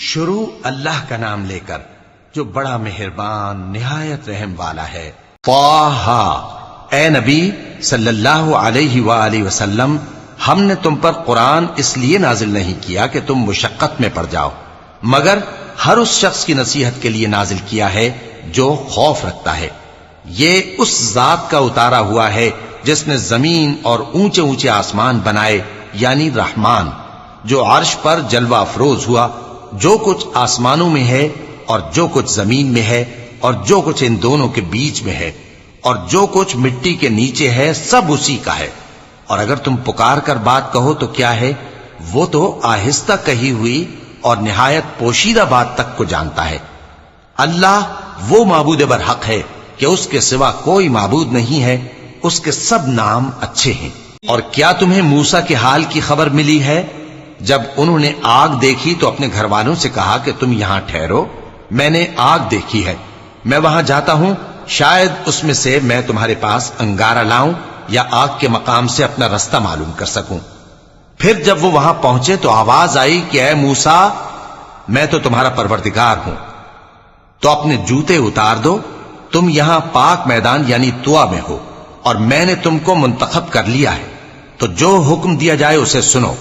شروع اللہ کا نام لے کر جو بڑا مہربان نہایت رحم والا ہے۔ طٰہٰ، اے نبی صلی اللہ علیہ وآلہ وسلم، ہم نے تم پر قرآن اس لیے نازل نہیں کیا کہ تم مشقت میں پڑ جاؤ، مگر ہر اس شخص کی نصیحت کے لیے نازل کیا ہے جو خوف رکھتا ہے۔ یہ اس ذات کا اتارا ہوا ہے جس نے زمین اور اونچے اونچے آسمان بنائے، یعنی رحمان، جو عرش پر جلوہ افروز ہوا۔ جو کچھ آسمانوں میں ہے اور جو کچھ زمین میں ہے اور جو کچھ ان دونوں کے بیچ میں ہے اور جو کچھ مٹی کے نیچے ہے، سب اسی کا ہے۔ اور اگر تم پکار کر بات کہو تو کیا ہے، وہ تو آہستہ کہی ہوئی اور نہایت پوشیدہ بات تک کو جانتا ہے۔ اللہ وہ معبود برحق ہے کہ اس کے سوا کوئی معبود نہیں ہے، اس کے سب نام اچھے ہیں۔ اور کیا تمہیں موسیٰ کے حال کی خبر ملی ہے؟ جب انہوں نے آگ دیکھی تو اپنے گھر والوں سے کہا کہ تم یہاں ٹھہرو، میں نے آگ دیکھی ہے، میں وہاں جاتا ہوں، شاید اس میں سے میں تمہارے پاس انگارہ لاؤں یا آگ کے مقام سے اپنا رستہ معلوم کر سکوں۔ پھر جب وہ وہاں پہنچے تو آواز آئی کہ اے موسیٰ، میں تو تمہارا پروردگار ہوں، تو اپنے جوتے اتار دو، تم یہاں پاک میدان یعنی طویٰ میں ہو، اور میں نے تم کو منتخب کر لیا ہے، تو جو حکم دیا جائے اسے سنو۔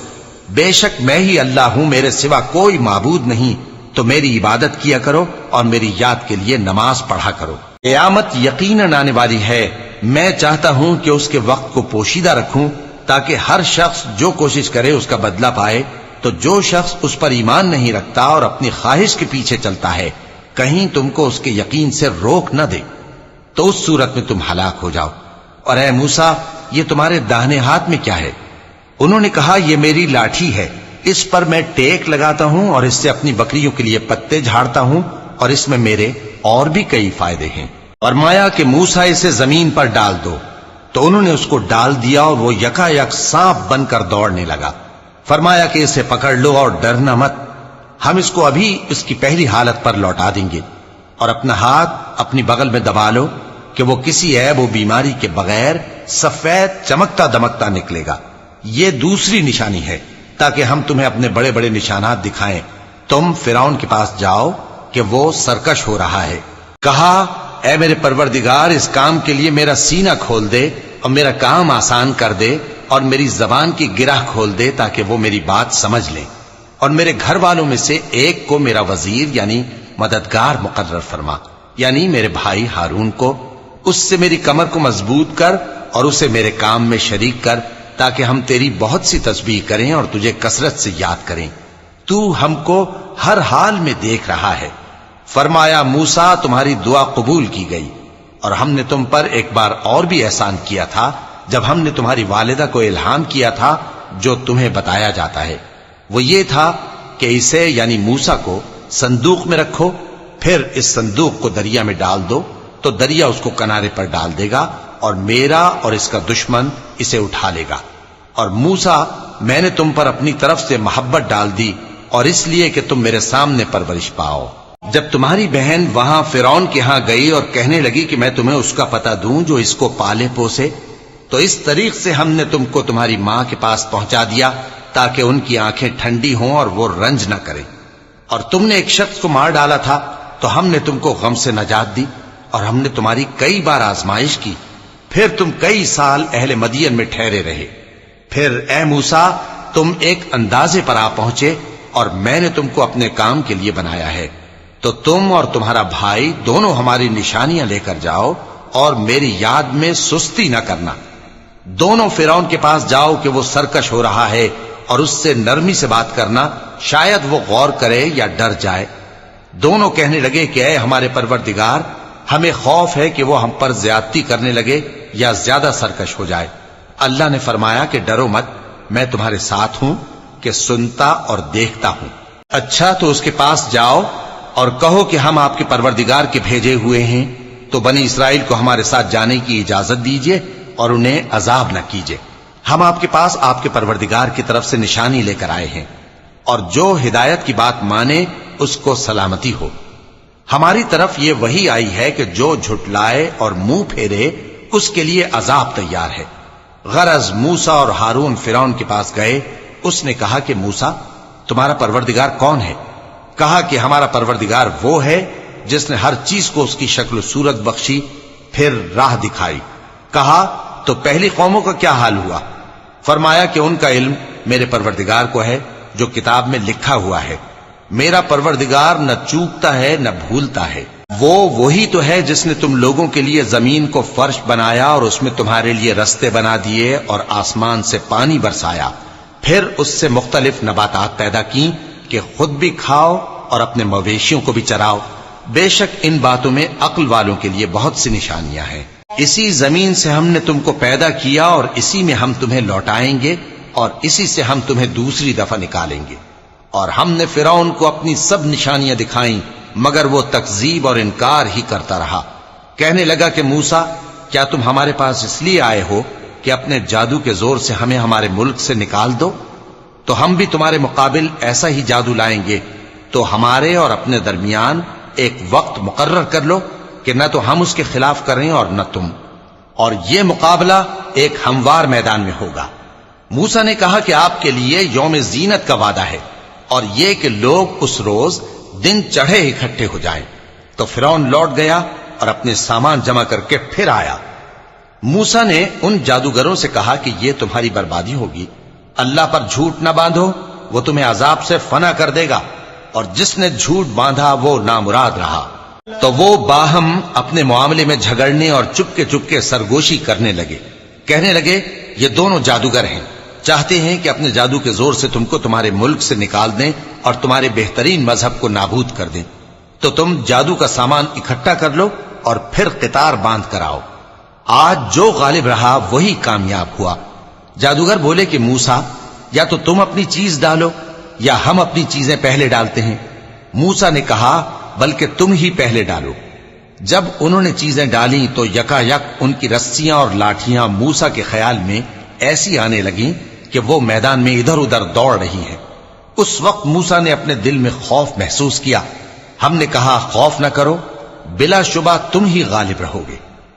بے شک میں ہی اللہ ہوں، میرے سوا کوئی معبود نہیں، تو میری عبادت کیا کرو اور میری یاد کے لیے نماز پڑھا کرو۔ قیامت یقیناً آنے والی ہے، میں چاہتا ہوں کہ اس کے وقت کو پوشیدہ رکھوں تاکہ ہر شخص جو کوشش کرے اس کا بدلہ پائے۔ تو جو شخص اس پر ایمان نہیں رکھتا اور اپنی خواہش کے پیچھے چلتا ہے، کہیں تم کو اس کے یقین سے روک نہ دے، تو اس صورت میں تم ہلاک ہو جاؤ۔ اور اے موسیٰ، یہ تمہارے داہنے ہاتھ میں کیا ہے؟ انہوں نے کہا، یہ میری لاٹھی ہے، اس پر میں ٹیک لگاتا ہوں اور اس سے اپنی بکریوں کے لیے پتے جھاڑتا ہوں، اور اس میں میرے اور بھی کئی فائدے ہیں۔ فرمایا کہ موسیٰ اسے زمین پر ڈال دو، تو انہوں نے اس کو ڈال دیا اور وہ یکا یک سانپ بن کر دوڑنے لگا۔ فرمایا کہ اسے پکڑ لو اور ڈرنا مت، ہم اس کو ابھی اس کی پہلی حالت پر لوٹا دیں گے، اور اپنا ہاتھ اپنی بغل میں دبا لو کہ وہ کسی عیب و بیماری کے بغیر سفید چمکتا دمکتا نکلے گا۔ یہ دوسری نشانی ہے تاکہ ہم تمہیں اپنے بڑے بڑے نشانات دکھائیں۔ تم فرعون کے پاس جاؤ کہ وہ سرکش ہو رہا ہے۔ کہا، اے میرے پروردگار، اس کام کے لیے میرا سینہ کھول دے اور میرا کام آسان کر دے، اور میری زبان کی گرہ کھول دے تاکہ وہ میری بات سمجھ لیں، اور میرے گھر والوں میں سے ایک کو میرا وزیر یعنی مددگار مقرر فرما، یعنی میرے بھائی ہارون کو۔ اس سے میری کمر کو مضبوط کر اور اسے میرے کام میں شریک کر، تاکہ ہم تیری بہت سی تسبیح کریں اور تجھے کثرت سے یاد کریں، تو ہم کو ہر حال میں دیکھ رہا ہے۔ فرمایا، موسیٰ، تمہاری دعا قبول کی گئی، اور ہم نے تم پر ایک بار اور بھی احسان کیا تھا جب ہم نے تمہاری والدہ کو الہام کیا تھا جو تمہیں بتایا جاتا ہے۔ وہ یہ تھا کہ اسے یعنی موسیٰ کو صندوق میں رکھو، پھر اس صندوق کو دریا میں ڈال دو، تو دریا اس کو کنارے پر ڈال دے گا، اور میرا اور اس کا دشمن اسے اٹھا لے گا۔ اور موسیٰ، میں نے تم پر اپنی طرف سے محبت ڈال دی، اور اس لیے کہ تم میرے سامنے پرورش پاؤ۔ جب تمہاری بہن وہاں فرعون کے ہاں گئی اور کہنے لگی کہ میں تمہیں اس کا پتہ دوں جو اس کو پالے پوسے، تو اس طریق سے ہم نے تم کو تمہاری ماں کے پاس پہنچا دیا تاکہ ان کی آنکھیں ٹھنڈی ہوں اور وہ رنج نہ کریں۔ اور تم نے ایک شخص کو مار ڈالا تھا تو ہم نے تم کو غم سے نجات دی، اور ہم نے تمہاری کئی بار آزمائش کی، پھر تم کئی سال اہل مدین میں ٹھہرے رہے۔ پھر اے موسیٰ، تم ایک اندازے پر آ پہنچے، اور میں نے تم کو اپنے کام کے لیے بنایا ہے، تو تم اور تمہارا بھائی دونوں ہماری نشانیاں لے کر جاؤ، اور میری یاد میں سستی نہ کرنا۔ دونوں فرعون کے پاس جاؤ کہ وہ سرکش ہو رہا ہے، اور اس سے نرمی سے بات کرنا، شاید وہ غور کرے یا ڈر جائے۔ دونوں کہنے لگے کہ اے ہمارے پروردگار، ہمیں خوف ہے کہ وہ ہم پر زیادتی کرنے لگے یا زیادہ سرکش ہو جائے۔ اللہ نے فرمایا کہ ڈرو مت، میں تمہارے ساتھ ہوں کہ سنتا اور دیکھتا ہوں۔ اچھا، تو اس کے پاس جاؤ اور کہو کہ ہم آپ کے پروردگار کے بھیجے ہوئے ہیں، تو بنی اسرائیل کو ہمارے ساتھ جانے کی اجازت دیجیے اور انہیں عذاب نہ کیجیے۔ ہم آپ کے پاس آپ کے پروردگار کی طرف سے نشانی لے کر آئے ہیں، اور جو ہدایت کی بات مانے اس کو سلامتی ہو۔ ہماری طرف یہ وحی آئی ہے کہ جو جھٹلائے اور منہ پھیرے اس کے لیے عذاب تیار ہے۔ غرض موسیٰ اور ہارون فرعون کے پاس گئے، اس نے کہا کہ موسیٰ، تمہارا پروردگار کون ہے؟ کہا کہ ہمارا پروردگار وہ ہے جس نے ہر چیز کو اس کی شکل و صورت بخشی، پھر راہ دکھائی۔ کہا تو پہلی قوموں کا کیا حال ہوا؟ فرمایا کہ ان کا علم میرے پروردگار کو ہے جو کتاب میں لکھا ہوا ہے۔ میرا پروردگار نہ چوکتا ہے نہ بھولتا ہے۔ وہ وہی تو ہے جس نے تم لوگوں کے لیے زمین کو فرش بنایا اور اس میں تمہارے لیے رستے بنا دیے اور آسمان سے پانی برسایا، پھر اس سے مختلف نباتات پیدا کی کہ خود بھی کھاؤ اور اپنے مویشیوں کو بھی چراؤ۔ بے شک ان باتوں میں عقل والوں کے لیے بہت سی نشانیاں ہیں۔ اسی زمین سے ہم نے تم کو پیدا کیا اور اسی میں ہم تمہیں لوٹائیں گے اور اسی سے ہم تمہیں دوسری دفعہ نکالیں گے۔ اور ہم نے فرعون کو اپنی سب نشانیاں دکھائیں مگر وہ تکذیب اور انکار ہی کرتا رہا۔ کہنے لگا کہ موسیٰ، کیا تم ہمارے پاس اس لیے آئے ہو کہ اپنے جادو کے زور سے ہمیں ہمارے ملک سے نکال دو؟ تو ہم بھی تمہارے مقابل ایسا ہی جادو لائیں گے، تو ہمارے اور اپنے درمیان ایک وقت مقرر کر لو کہ نہ تو ہم اس کے خلاف کریں اور نہ تم، اور یہ مقابلہ ایک ہموار میدان میں ہوگا۔ موسیٰ نے کہا کہ آپ کے لیے یوم زینت کا وعدہ ہے اور یہ کہ لوگ اس روز دن چڑھے اکٹھے ہو جائیں۔ تو فرعون لوٹ گیا اور اپنے سامان جمع کر کے پھر آیا۔ موسیٰ نے ان جادوگروں سے کہا کہ یہ تمہاری بربادی ہوگی، اللہ پر جھوٹ نہ باندھو، وہ تمہیں عذاب سے فنا کر دے گا، اور جس نے جھوٹ باندھا وہ نامراد رہا۔ تو وہ باہم اپنے معاملے میں جھگڑنے اور چپکے سرگوشی کرنے لگے۔ کہنے لگے یہ دونوں جادوگر ہیں، چاہتے ہیں کہ اپنے جادو کے زور سے تم کو تمہارے ملک سے نکال دیں اور تمہارے بہترین مذہب کو نابود کر دیں۔ تو تم جادو کا سامان اکٹھا کر لو اور پھر قطار باندھ کر آؤ۔ آج جو غالب رہا وہی کامیاب ہوا۔ جادوگر بولے کہ موسیٰ، یا تو تم اپنی چیز ڈالو یا ہم اپنی چیزیں پہلے ڈالتے ہیں۔ موسیٰ نے کہا بلکہ تم ہی پہلے ڈالو۔ جب انہوں نے چیزیں ڈالیں تو یکا یک ان کی رسیاں اور لاٹھیاں موسیٰ کے خیال میں ایسی آنے لگیں کہ وہ میدان میں ادھر ادھر دوڑ رہی ہیں۔ اس وقت موسیٰ نے اپنے دل میں خوف محسوس کیا۔ ہم نے کہا خوف نہ کرو، بلا شبہ تم ہی غالب رہو گے،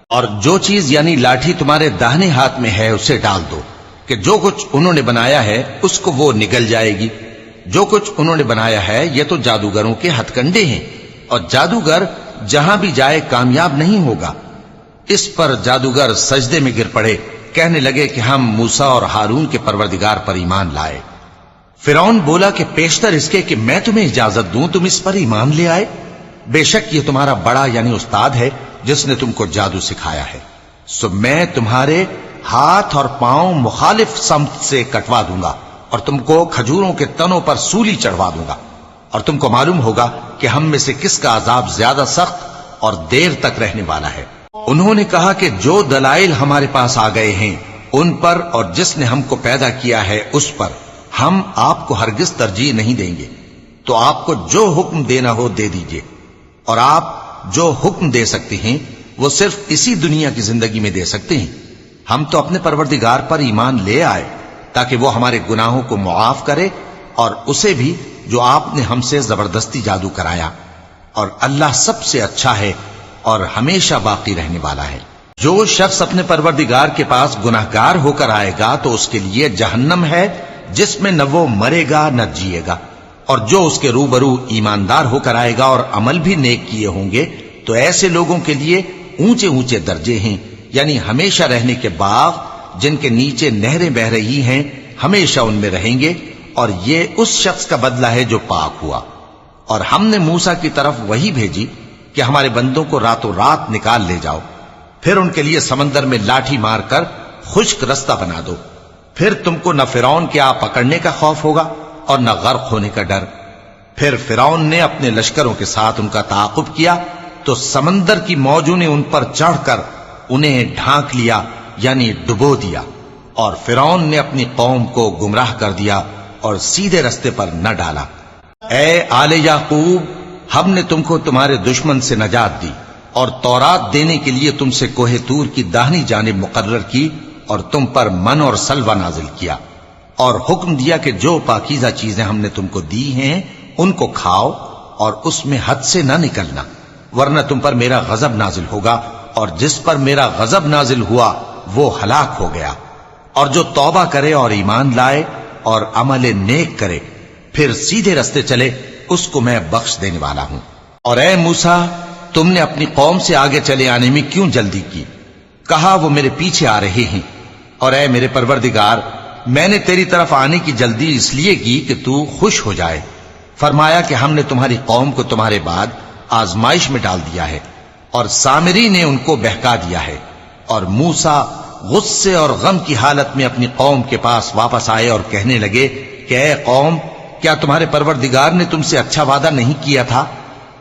اور جو چیز یعنی لاٹھی تمہارے داہنے ہاتھ میں ہے اسے ڈال دو کہ جو کچھ انہوں نے بنایا ہے اس کو وہ نگل جائے گی۔ جو کچھ انہوں نے بنایا ہے یہ تو جادوگروں کے ہتھ کنڈے ہیں، اور جادوگر جہاں بھی جائے کامیاب نہیں ہوگا۔ اس پر جادوگر سجدے میں گر پڑے، کہنے لگے کہ ہم موسیٰ اور ہارون کے پروردگار پر ایمان لائے۔ فرعون بولا کہ پیشتر اس کے کہ میں تمہیں اجازت دوں تم اس پر ایمان لے آئے؟ بے شک یہ تمہارا بڑا یعنی استاد ہے جس نے تم کو جادو سکھایا ہے، سو میں تمہارے ہاتھ اور پاؤں مخالف سمت سے کٹوا دوں گا اور تم کو کھجوروں کے تنوں پر سولی چڑھوا دوں گا، اور تم کو معلوم ہوگا کہ ہم میں سے کس کا عذاب زیادہ سخت اور دیر تک رہنے والا ہے۔ انہوں نے کہا کہ جو دلائل ہمارے پاس آ گئے ہیں ان پر اور جس نے ہم کو پیدا کیا ہے اس پر ہم آپ کو ہرگز ترجیح نہیں دیں گے، تو آپ کو جو حکم دینا ہو دے دیجئے، اور آپ جو حکم دے سکتے ہیں وہ صرف اسی دنیا کی زندگی میں دے سکتے ہیں۔ ہم تو اپنے پروردگار پر ایمان لے آئے تاکہ وہ ہمارے گناہوں کو معاف کرے اور اسے بھی جو آپ نے ہم سے زبردستی جادو کرایا، اور اللہ سب سے اچھا ہے اور ہمیشہ باقی رہنے والا ہے۔ جو شخص اپنے پروردگار کے پاس گناہگار ہو کر آئے گا تو اس کے لیے جہنم ہے جس میں نہ وہ مرے گا نہ جیے گا، اور جو اس کے روبرو ایماندار ہو کر آئے گا اور عمل بھی نیک کیے ہوں گے تو ایسے لوگوں کے لیے اونچے اونچے درجے ہیں، یعنی ہمیشہ رہنے کے باغ جن کے نیچے نہریں بہ رہی ہیں، ہمیشہ ان میں رہیں گے، اور یہ اس شخص کا بدلہ ہے جو پاک ہوا۔ اور ہم نے موسیٰ کی طرف وہی بھیجی کہ ہمارے بندوں کو راتوں رات نکال لے جاؤ، پھر ان کے لیے سمندر میں لاٹھی مار کر خشک رستہ بنا دو، پھر تم کو نہ فرعون کے آ پکڑنے کا خوف ہوگا اور نہ غرق ہونے کا ڈر۔ پھر فرعون نے اپنے لشکروں کے ساتھ ان کا تعاقب کیا تو سمندر کی موجوں نے ان پر چڑھ کر انہیں ڈھانک لیا یعنی ڈبو دیا، اور فرعون نے اپنی قوم کو گمراہ کر دیا اور سیدھے رستے پر نہ ڈالا۔ اے آل یعقوب، ہم نے تم کو تمہارے دشمن سے نجات دی اور تورات دینے کے لیے تم سے کوہ طور کی داہنی جانب مقرر کی اور تم پر من اور سلوہ نازل کیا، اور حکم دیا کہ جو پاکیزہ چیزیں ہم نے تم کو دی ہیں ان کو کھاؤ اور اس میں حد سے نہ نکلنا، ورنہ تم پر میرا غضب نازل ہوگا، اور جس پر میرا غضب نازل ہوا وہ ہلاک ہو گیا۔ اور جو توبہ کرے اور ایمان لائے اور عمل نیک کرے پھر سیدھے رستے چلے اس کو میں بخش دینے والا ہوں۔ اور اے موسیٰ، تم نے اپنی قوم سے آگے چلے آنے میں کیوں جلدی کی؟ کہا وہ میرے پیچھے آ رہے ہیں۔ اور اے میرے پروردگار، میں نے تیری طرف آنے کی جلدی اس لیے کی کہ تو خوش ہو جائے۔ فرمایا کہ ہم نے تمہاری قوم کو تمہارے بعد آزمائش میں ڈال دیا ہے، اور سامری نے ان کو بہکا دیا ہے۔ اور موسیٰ غصے اور غم کی حالت میں اپنی قوم کے پاس واپس آئے اور کہنے لگے کہ اے قوم، کیا تمہارے پروردگار نے تم سے اچھا وعدہ نہیں کیا تھا؟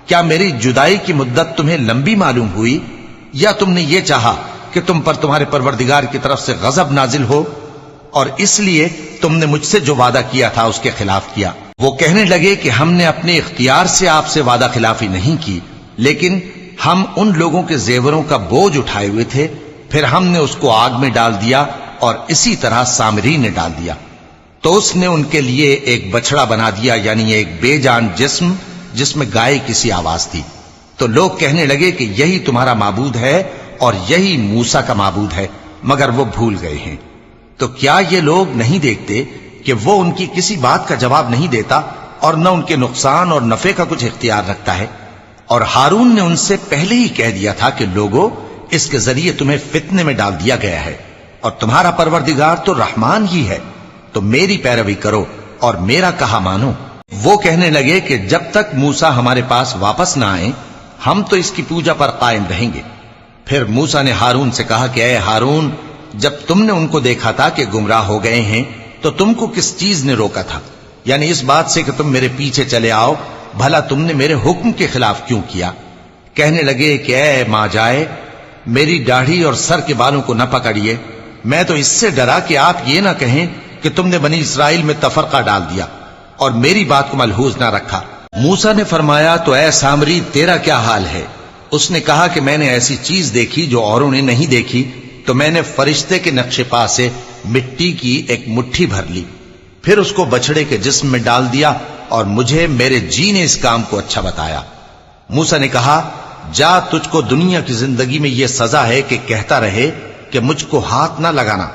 کیا میری جدائی کی مدت تمہیں لمبی معلوم ہوئی، یا تم نے یہ چاہا کہ تم پر تمہارے پروردگار کی طرف سے غضب نازل ہو، اور اس لیے تم نے مجھ سے جو وعدہ کیا تھا اس کے خلاف کیا؟ وہ کہنے لگے کہ ہم نے اپنے اختیار سے آپ سے وعدہ خلافی نہیں کی، لیکن ہم ان لوگوں کے زیوروں کا بوجھ اٹھائے ہوئے تھے، پھر ہم نے اس کو آگ میں ڈال دیا، اور اسی طرح سامری نے ڈال دیا۔ تو اس نے ان کے لیے ایک بچڑا بنا دیا، یعنی ایک بے جان جسم جس میں گائے کسی آواز تھی۔ تو لوگ کہنے لگے کہ یہی تمہارا معبود ہے اور یہی موسیٰ کا معبود ہے، مگر وہ بھول گئے ہیں۔ تو کیا یہ لوگ نہیں دیکھتے کہ وہ ان کی کسی بات کا جواب نہیں دیتا، اور نہ ان کے نقصان اور نفع کا کچھ اختیار رکھتا ہے؟ اور ہارون نے ان سے پہلے ہی کہہ دیا تھا کہ لوگوں، اس کے ذریعے تمہیں فتنے میں ڈال دیا گیا ہے، اور تمہارا پروردگار تو رحمان ہی ہے، تو میری پیروی کرو اور میرا کہا مانو۔ وہ کہنے لگے کہ جب تک موسیٰ ہمارے پاس واپس نہ آئے، ہم تو اس کی پوجا پر قائم رہیں گے۔ پھر موسیٰ نے ہارون سے کہا کہ اے ہارون، جب تم نے ان کو دیکھا تھا کہ گمراہ ہو گئے ہیں تو تم کو کس چیز نے روکا تھا؟ یعنی اس بات سے کہ تم میرے پیچھے چلے آؤ، بھلا تم نے میرے حکم کے خلاف کیوں کیا؟ کہنے لگے کہ اے ماں جائے، میری داڑھی اور سر کے بالوں کو نہ پکڑیے، میں تو اس سے ڈرا کہ آپ یہ نہ کہیں کہ تم نے بنی اسرائیل میں تفرقہ ڈال دیا اور میری بات کو ملحوظ نہ رکھا۔ موسیٰ نے فرمایا تو اے سامری، تیرا کیا حال ہے؟ اس نے کہا کہ میں نے ایسی چیز دیکھی جو اوروں نے نہیں دیکھی، تو میں نے فرشتے کے نقش پا سے مٹی کی ایک مٹھی بھر لی، پھر اس کو بچڑے کے جسم میں ڈال دیا، اور مجھے میرے جی نے اس کام کو اچھا بتایا۔ موسیٰ نے کہا جا، تجھ کو دنیا کی زندگی میں یہ سزا ہے کہ کہتا رہے کہ مجھ کو ہاتھ نہ لگانا،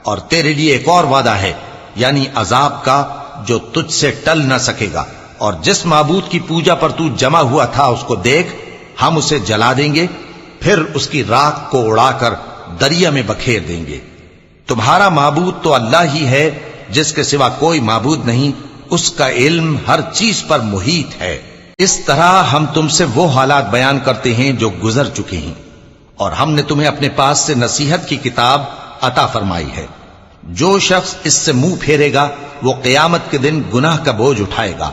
اور تیرے لیے ایک اور وعدہ ہے، یعنی عذاب کا جو تجھ سے ٹل نہ سکے گا، اور جس معبود کی پوجا پر تو جمع ہوا تھا اس کو دیکھ، ہم اسے جلا دیں گے، پھر اس کی راکھ کو اڑا کر دریا میں بکھیر دیں گے۔ تمہارا معبود تو اللہ ہی ہے، جس کے سوا کوئی معبود نہیں، اس کا علم ہر چیز پر محیط ہے۔ اس طرح ہم تم سے وہ حالات بیان کرتے ہیں جو گزر چکے ہیں، اور ہم نے تمہیں اپنے پاس سے نصیحت کی کتاب عطا فرمائی ہے۔ جو شخص اس سے منہ پھیرے گا وہ قیامت کے دن گناہ کا بوجھ اٹھائے گا۔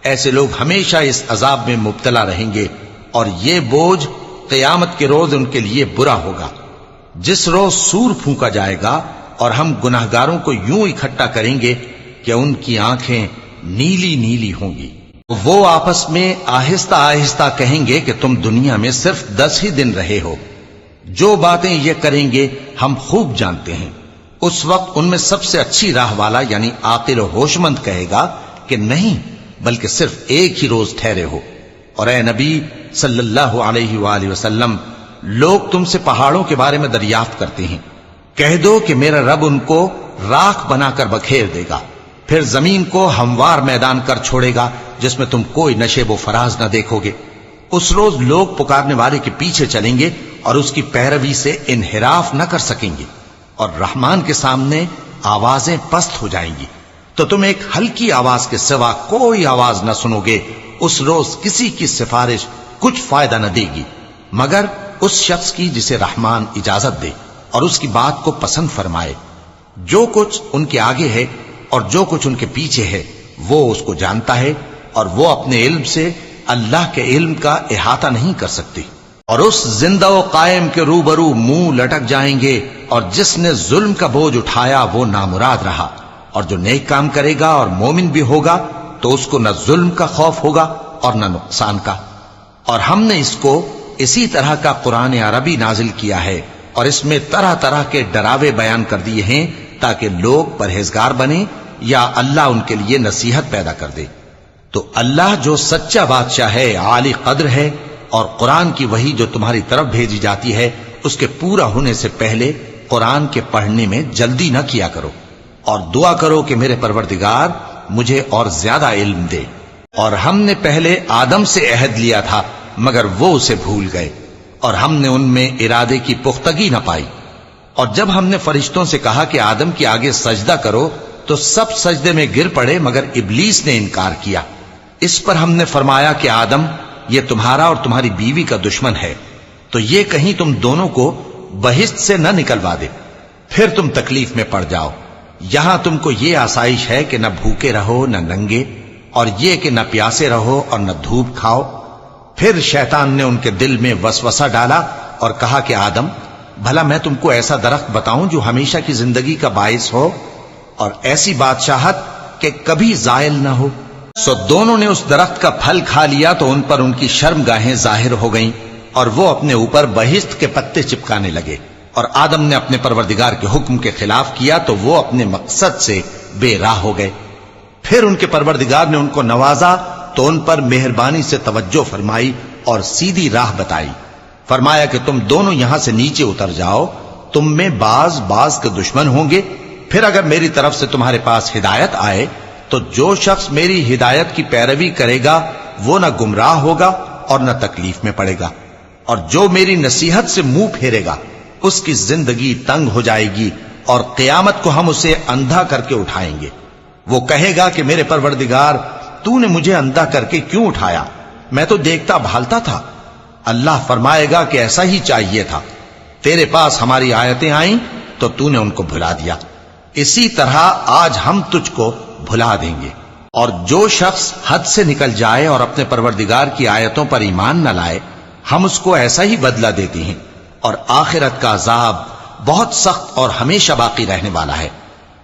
ایسے لوگ ہمیشہ اس عذاب میں مبتلا رہیں گے، اور یہ بوجھ قیامت کے روز ان کے لیے برا ہوگا، جس روز سور پھونکا جائے گا، اور ہم گناہگاروں کو یوں اکٹھا کریں گے کہ ان کی آنکھیں نیلی نیلی ہوں گی۔ وہ آپس میں آہستہ آہستہ کہیں گے کہ تم دنیا میں صرف 10 ہی دن رہے ہو، جو باتیں یہ کریں گے ہم خوب جانتے ہیں۔ اس وقت ان میں سب سے اچھی راہ والا یعنی عاقل و ہوش مند کہے گا کہ نہیں، بلکہ صرف ایک ہی روز ٹھہرے ہو۔ اور اے نبی صلی اللہ علیہ وآلہ وسلم، لوگ تم سے پہاڑوں کے بارے میں دریافت کرتے ہیں، کہہ دو کہ میرا رب ان کو راکھ بنا کر بکھیر دے گا، پھر زمین کو ہموار میدان کر چھوڑے گا جس میں تم کوئی نشیب و فراز نہ دیکھو گے۔ اس روز لوگ پکارنے والے کے پیچھے چلیں گے اور اس کی پیروی سے انحراف نہ کر سکیں گے، اور رحمان کے سامنے آوازیں پست ہو جائیں گی، تو تم ایک ہلکی آواز کے سوا کوئی آواز نہ سنو گے۔ اس روز کسی کی سفارش کچھ فائدہ نہ دے گی، مگر اس شخص کی جسے رحمان اجازت دے اور اس کی بات کو پسند فرمائے۔ جو کچھ ان کے آگے ہے اور جو کچھ ان کے پیچھے ہے وہ اس کو جانتا ہے، اور وہ اپنے علم سے اللہ کے علم کا احاطہ نہیں کر سکتی۔ اور اس زندہ و قائم کے روبرو منہ لٹک جائیں گے، اور جس نے ظلم کا بوجھ اٹھایا وہ نامراد رہا، اور جو نیک کام کرے گا اور مومن بھی ہوگا تو اس کو نہ ظلم کا خوف ہوگا اور نہ نقصان کا۔ اور ہم نے اس کو اسی طرح کا قرآن عربی نازل کیا ہے، اور اس میں طرح طرح کے ڈراوے بیان کر دیے ہیں تاکہ لوگ پرہیزگار بنیں یا اللہ ان کے لیے نصیحت پیدا کر دے۔ تو اللہ جو سچا بادشاہ ہے، عالی قدر ہے، اور قرآن کی وحی جو تمہاری طرف بھیجی جاتی ہے اس کے پورا ہونے سے پہلے قرآن کے پڑھنے میں جلدی نہ کیا کرو، اور دعا کرو کہ میرے پروردگار مجھے اور زیادہ علم دے۔ اور ہم نے پہلے آدم سے عہد لیا تھا مگر وہ اسے بھول گئے، اور ہم نے ان میں ارادے کی پختگی نہ پائی۔ اور جب ہم نے فرشتوں سے کہا کہ آدم کے آگے سجدہ کرو تو سب سجدے میں گر پڑے مگر ابلیس نے انکار کیا۔ اس پر ہم نے فرمایا کہ آدم، یہ تمہارا اور تمہاری بیوی کا دشمن ہے، تو یہ کہیں تم دونوں کو بہشت سے نہ نکلوا دے، پھر تم تکلیف میں پڑ جاؤ۔ یہاں تم کو یہ آسائش ہے کہ نہ بھوکے رہو نہ ننگے، اور یہ کہ نہ پیاسے رہو اور نہ دھوپ کھاؤ۔ پھر شیطان نے ان کے دل میں وسوسہ ڈالا اور کہا کہ آدم، بھلا میں تم کو ایسا درخت بتاؤں جو ہمیشہ کی زندگی کا باعث ہو اور ایسی بادشاہت کہ کبھی زائل نہ ہو؟ سو دونوں نے اس درخت کا پھل کھا لیا تو ان پر ان کی شرم گاہیں ظاہر ہو گئیں، اور وہ اپنے اوپر بہشت کے پتے چپکانے لگے۔ اور آدم نے اپنے پروردگار کے حکم کے خلاف کیا تو وہ اپنے مقصد سے بے راہ ہو گئے۔ پھر ان کے پروردگار نے ان کو نوازا تو ان پر مہربانی سے توجہ فرمائی اور سیدھی راہ بتائی۔ فرمایا کہ تم دونوں یہاں سے نیچے اتر جاؤ، تم میں بعض کے دشمن ہوں گے، پھر اگر میری طرف سے تمہارے پاس ہدایت آئے تو جو شخص میری ہدایت کی پیروی کرے گا وہ نہ گمراہ ہوگا اور نہ تکلیف میں پڑے گا، اور جو میری نصیحت سے منہ پھیرے گا اس کی زندگی تنگ ہو جائے گی، اور قیامت کو ہم اسے اندھا کر کے اٹھائیں گے۔ وہ کہے گا کہ میرے پروردگار، تو نے مجھے اندھا کر کے کیوں اٹھایا؟ میں تو دیکھتا بھالتا تھا۔ اللہ فرمائے گا کہ ایسا ہی چاہیے تھا، تیرے پاس ہماری آیتیں آئیں تو تو نے ان کو بھلا دیا، اسی طرح آج ہم تجھ کو بھلا دیں گے۔ اور جو شخص حد سے نکل جائے اور اپنے پروردگار کی آیتوں پر ایمان نہ لائے، ہم اس کو ایسا ہی بدلہ دیتے ہیں، اور آخرت کا عذاب بہت سخت اور ہمیشہ باقی رہنے والا ہے۔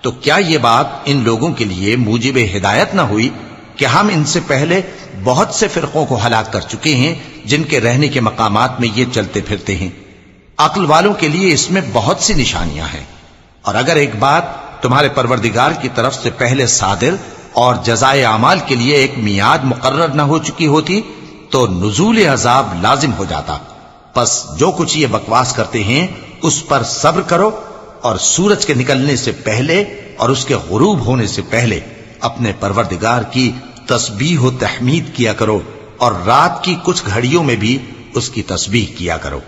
تو کیا یہ بات ان لوگوں کے لیے موجب ہدایت نہ ہوئی کہ ہم ان سے پہلے بہت سے فرقوں کو ہلاک کر چکے ہیں جن کے رہنے کے مقامات میں یہ چلتے پھرتے ہیں؟ عقل والوں کے لیے اس میں بہت سی نشانیاں ہیں۔ اور اگر ایک بات تمہارے پروردگار کی طرف سے پہلے صادر اور جزائے اعمال کے لیے ایک میعاد مقرر نہ ہو چکی ہوتی تو نزول عذاب لازم ہو جاتا۔ پس جو کچھ یہ بکواس کرتے ہیں اس پر صبر کرو، اور سورج کے نکلنے سے پہلے اور اس کے غروب ہونے سے پہلے اپنے پروردگار کی تسبیح و تحمید کیا کرو، اور رات کی کچھ گھڑیوں میں بھی اس کی تسبیح کیا کرو،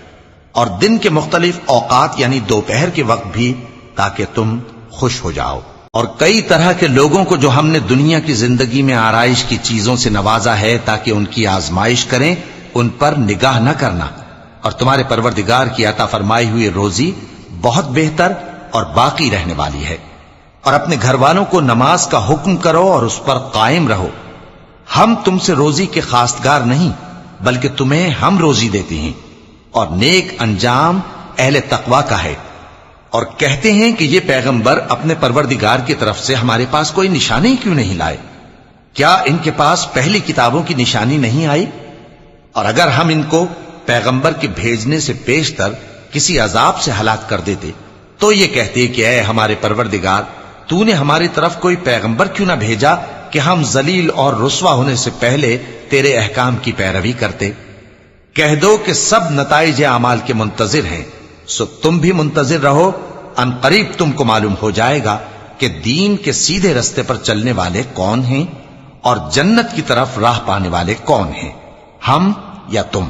اور دن کے مختلف اوقات یعنی دوپہر کے وقت بھی، تاکہ تم خوش ہو جاؤ۔ اور کئی طرح کے لوگوں کو جو ہم نے دنیا کی زندگی میں آرائش کی چیزوں سے نوازا ہے تاکہ ان کی آزمائش کریں، ان پر نگاہ نہ کرنا، اور تمہارے پروردگار کی عطا فرمائی ہوئی روزی بہت بہتر اور باقی رہنے والی ہے۔ اور اپنے گھر والوں کو نماز کا حکم کرو اور اس پر قائم رہو۔ ہم تم سے روزی کے خواستگار نہیں بلکہ تمہیں ہم روزی دیتے ہیں، اور نیک انجام اہل تقوی کا ہے۔ اور کہتے ہیں کہ یہ پیغمبر اپنے پروردگار کی طرف سے ہمارے پاس کوئی نشانی کیوں نہیں لائے؟ کیا ان کے پاس پہلی کتابوں کی نشانی نہیں آئی؟ اور اگر ہم ان کو پیغمبر کے بھیجنے سے پیشتر کسی عذاب سے ہلاک کر دیتے تو یہ کہتے کہ اے ہمارے پروردگار، تو نے ہماری طرف کوئی پیغمبر کیوں نہ بھیجا کہ ہم ذلیل اور رسوا ہونے سے پہلے تیرے احکام کی پیروی کرتے۔ کہہ دو کہ سب نتائج اعمال کے منتظر ہیں، سو تم بھی منتظر رہو، ان قریب تم کو معلوم ہو جائے گا کہ دین کے سیدھے رستے پر چلنے والے کون ہیں اور جنت کی طرف راہ پانے والے کون ہیں، ہم یا تم۔